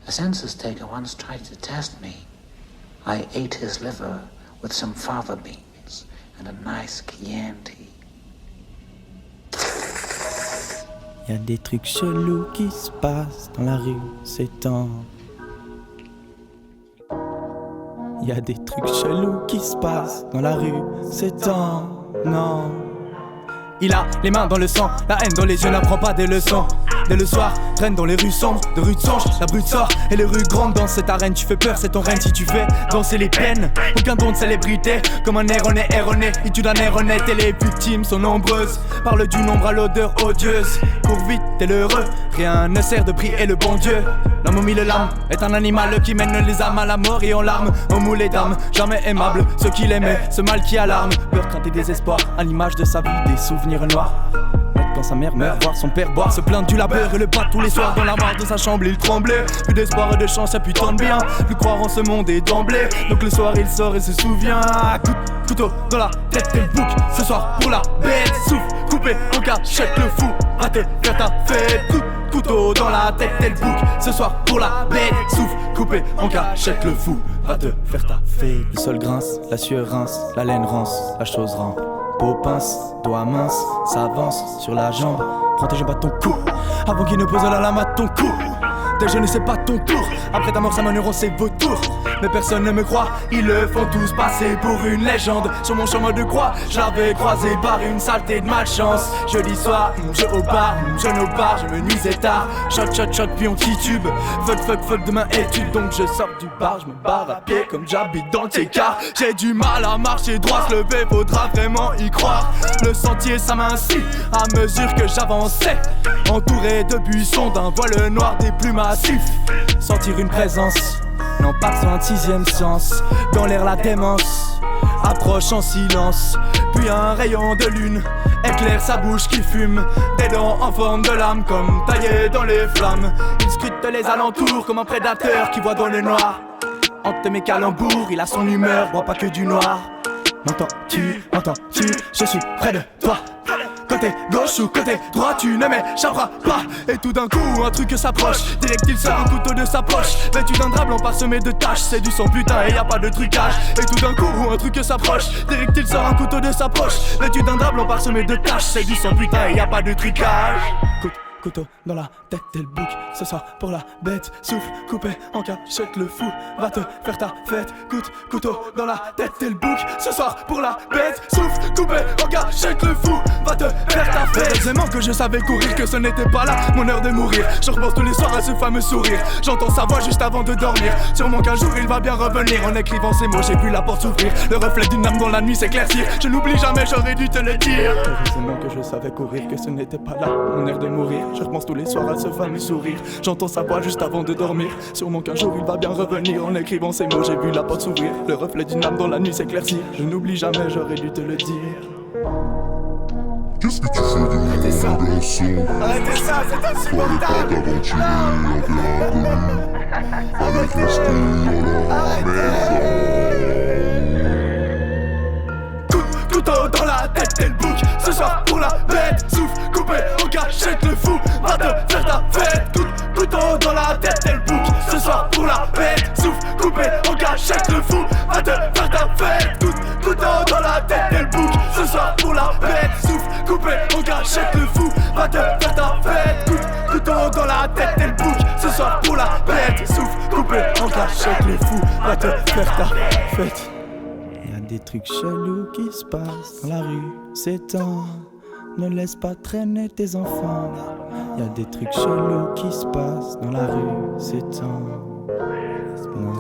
A census taker once tried to test me. I ate his liver with some fava beans and a nice Chianti. Y a des trucs chelous qui se passent dans la rue ces temps. Y a des trucs chelous qui se passent dans la rue ces temps. Non. Il a les mains dans le sang, la haine dans les yeux, n'apprend pas des leçons. Dès le soir, traîne dans les rues sombres, de rue de songe, la brute sort et les rues grandes dans cette arène. Tu fais peur, c'est ton règne si tu fais danser les peines. Aucun don de célébrité, comme un erroné, et tu d'un air honnête et les victimes sont nombreuses. Parle du nombre à l'odeur odieuse, cours vite, t'es l'heureux, rien ne sert de prier le bon Dieu. L'homme au mille lames est un animal qui mène les âmes à la mort et en larmes. Au moule les dames, jamais aimable, ceux qui l'aimaient, ce mal qui alarme. Peur, crainte et désespoir, à l'image de sa vie, des souvenirs noirs. Quand sa mère meurt, voir son père boire, se plaindre du labeur et le battre tous les soirs dans la mare de sa chambre, il tremblait. Plus d'espoir et de chance, y'a plus tant de bien, plus croire en ce monde et d'emblée. Donc le soir il sort et se souvient. Couteau dans la tête et le bouc, ce soir pour la bête. Souffle, coupé en cachette, le fou va te faire ta fête. Couteau dans la tête et le bouc, ce soir pour la bête. Souffle, coupé en cachette, le fou va te faire ta fête. Le sol grince, la sueur rince, la laine rance, la chose rampe. Peau pince, doigt mince, s'avance sur la jambe. Prends tes jambes à ton cou, avant qu'il ne pose la lame à ton cou. Déjeuner c'est pas ton tour, après ta mort ça m'en c'est vautour. Mais personne ne me croit, ils le font tous passer pour une légende. Sur mon chemin de croix, je l'avais croisé par une saleté de malchance. Jeudi soir, je au bar, jeune au bar, je me nuisais tard. Shot, shot, shot, puis on titube. Fuck, demain étude. Donc je sors du bar, je me barre à pied comme j'habite dans le Técart. J'ai du mal à marcher droit, se lever, faudra vraiment y croire. Le sentier ça m'incite à mesure que j'avançais. Entouré de buissons, d'un voile noir, des plumes massifs. Sentir une présence, non pas besoin de sixième sens. Dans l'air la démence approche en silence. Puis un rayon de lune éclaire sa bouche qui fume. Des dents en forme de lame comme taillées dans les flammes. Il scrute les alentours comme un prédateur qui voit dans le noir. Entre mes calembours, il a son humeur, boit pas que du noir. M'entends-tu, je suis près de toi. Côté gauche ou côté droit, tu ne m'échapperas pas. Et tout d'un coup, un truc s'approche. Direct, il sort un couteau de sa poche. Vêtu d'un drap blanc parsemé de taches. C'est du sang putain et y a pas de trucage. Et tout d'un coup, un truc s'approche. Direct, il sort un couteau de sa poche. Vêtu d'un drap blanc parsemé de taches. C'est du sang putain et y a pas de trucage. Couteau dans la tête et le bouc, ce soir pour la bête. Souffle, coupé en cachette, le fou va te faire ta fête. Couteau dans la tête et le bouc, ce soir pour la bête. Souffle, coupé en cachette, le fou va te faire ta fête. Heureusement que je savais courir, que ce n'était pas là mon heure de mourir. Je repense tous les soirs à ce fameux sourire. J'entends sa voix juste avant de dormir. Sûrement qu'un jour il va bien revenir. En écrivant ces mots, j'ai vu la porte s'ouvrir. Le reflet d'une âme dans la nuit s'éclaircir. Je n'oublie jamais, j'aurais dû te le dire. Heureusement que je savais courir, que ce n'était pas là mon heure de mourir. Je repense tous les soirs à ce fameux sourire. J'entends sa voix juste avant de dormir. Sûrement qu'un jour il va bien revenir. En écrivant ces mots, j'ai vu la porte s'ouvrir. Le reflet d'une âme dans la nuit s'éclaircir. Je n'oublie jamais, j'aurais dû te le dire. Qu'est-ce que tu fais de mon garçon? Arrêtez ça, c'est insupportable. Pas t'aventurer en terrain inconnu avec rester à la maison. Couteau dans la tête et le bouc, ce soir pour la bête. Souffle, coupé en cachette, le fou va te faire ta fête. Couteau dans la tête et le bouc, ce soir pour la bête. Souffle, coupé en cachette, le fou va te faire ta fête. Couteau dans la tête et le bouc, ce soir pour la bête. Souffle, coupé en cachette, le fou va te faire ta fête. Couteau dans la tête et le bouc, ce soir pour la bête. Souffle, coupé en cachette, le fou va te faire ta fête. Des trucs chelous qui se passent dans la rue, c'est temps. Ne laisse pas traîner tes enfants. Y'a des trucs chelous qui se passent dans la rue, c'est temps. Non.